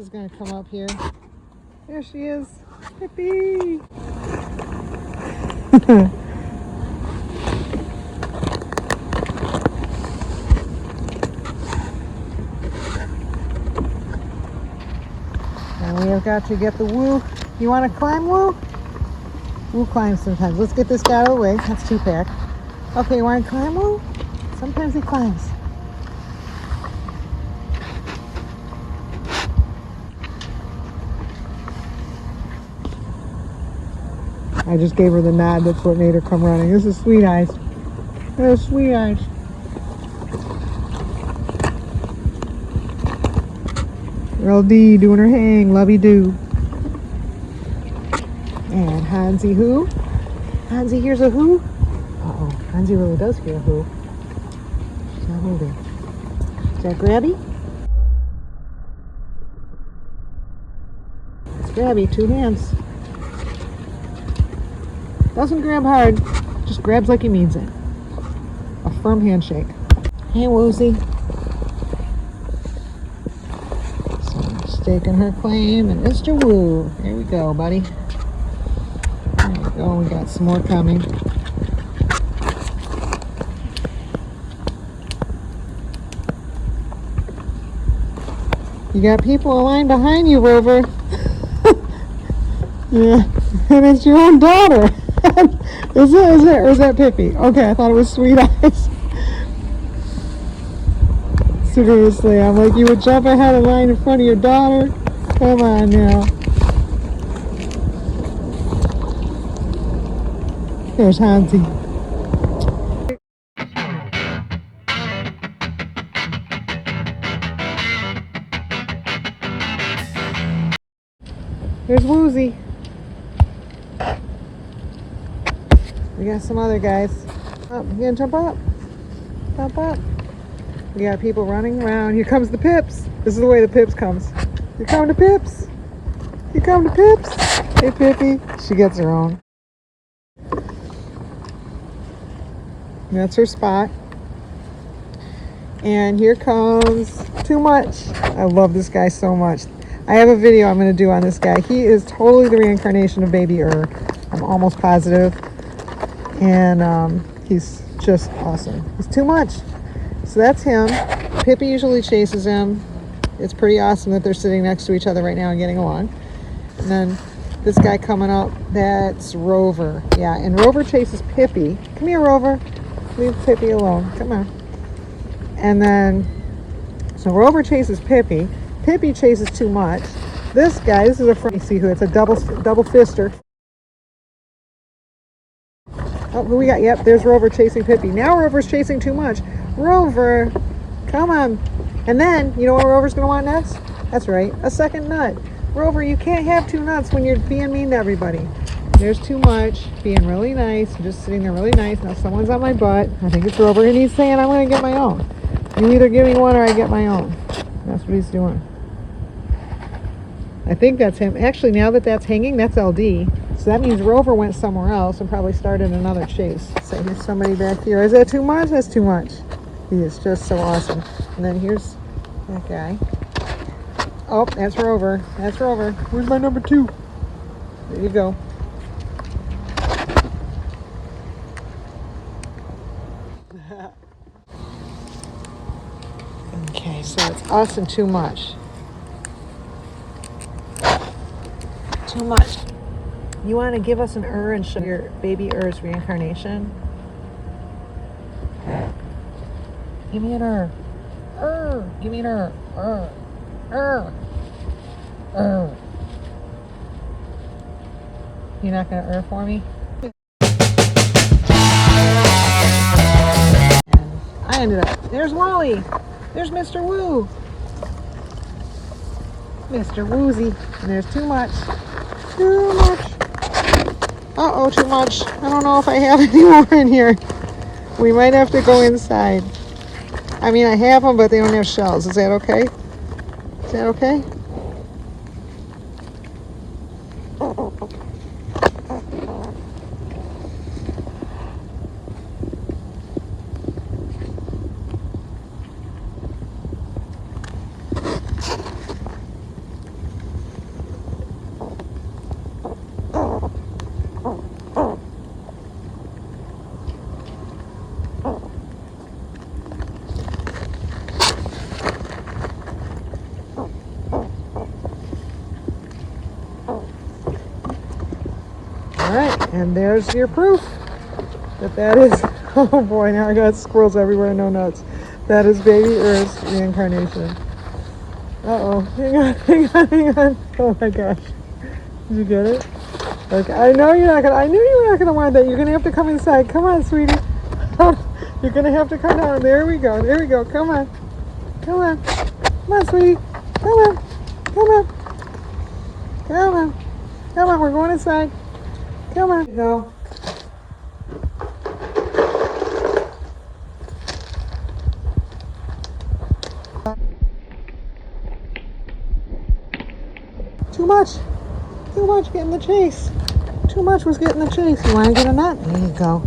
is going to come up here. There she is. Hippie! Now we have got to get the Woo. You want to climb, Woo? Woo climbs sometimes. Let's get this guy out of the way. That's 2-pack. Okay, you want to climb, Woo? Sometimes he climbs. I just gave her the nod. That's what made her come running. This is Sweet Eyes. There's Sweet Eyes. LD doing her hang. Lovey-doo. And Hansy who? Hansy hears a who? Uh-oh. Hansy really does hear a who. She's not moving. Is that Grabby? It's Grabby. 2 hands. Doesn't grab hard, just grabs like he means it. A firm handshake. Hey, Woozy. So, staking her claim, and Mr. Woo. Here we go, buddy. There we go. We got some more coming. You got people aligned behind you, Rover. Yeah, and it's your own daughter. Is it, or is that Pippi? Okay, I thought it was Sweet Eyes. Seriously, I'm like, you would jump ahead of line in front of your daughter? Come on now. There's Hansy. There's Woozy. We got some other guys. Oh, you gonna jump up? Jump up. We got people running around. Here comes the Pips. This is the way the Pips comes. You come to Pips. You come to Pips. Hey, Pippi. She gets her own. That's her spot. And here comes Too Much. I love this guy so much. I have a video I'm going to do on this guy. He is totally the reincarnation of Baby I'm almost positive. And he's just awesome. He's Too Much. So that's him. Pippi usually chases him. It's pretty awesome that they're sitting next to each other right now and getting along. And then this guy coming up, that's Rover. Yeah, and Rover chases Pippi. Come here, Rover. Leave Pippi alone. Come on. And then, so Rover chases Pippi. Pippi chases Too Much. This guy, this is a friend. See who? It's a double fister. Oh, who we got? Yep, there's Rover chasing Pippi. Now Rover's chasing Too Much. Rover, come on. And then, you know what Rover's going to want next? That's right, a second nut. Rover, you can't have 2 nuts when you're being mean to everybody. There's Too Much, being really nice, just sitting there really nice. Now someone's on my butt. I think it's Rover, and he's saying, I'm going to get my own. You either give me one or I get my own. That's what he's doing. I think that's him. Actually, now that that's hanging, that's LD. So that means Rover went somewhere else and probably started another chase. So here's somebody back here. Is that Too Much? That's Too Much. He is just so awesome. And then here's that guy. Oh, that's Rover. That's Rover. Where's my number 2? There you go. Okay, so it's us and Too Much. Too Much. You want to give us an and show your Baby Ur's reincarnation? Give me an Give me an You're not going to for me? And I ended up. There's Wally. There's Mr. Woo. Mr. Woozy. And there's Too Much. Too Much. Uh-oh, Too Much. I don't know if I have any more in here. We might have to go inside. I mean, I have them, but they don't have shells. Is that okay? Is that okay? All right, and there's your proof that is, oh boy, now I got squirrels everywhere, no nuts. That is baby Earth's reincarnation. Uh-oh, hang on, hang on, hang on. Oh my gosh. Did you get it? Okay, I know you're not gonna, I knew you were not gonna want that. You're gonna have to come inside. Come on, sweetie. You're gonna have to come down. There we go, there we go. Come on. Come on. Come on, sweetie. Come on. Come on. Come on. Come on, we're going inside. Come on. Go. Too much. Too much getting the chase. Too much was getting the chase. You want to get a nut? There you go.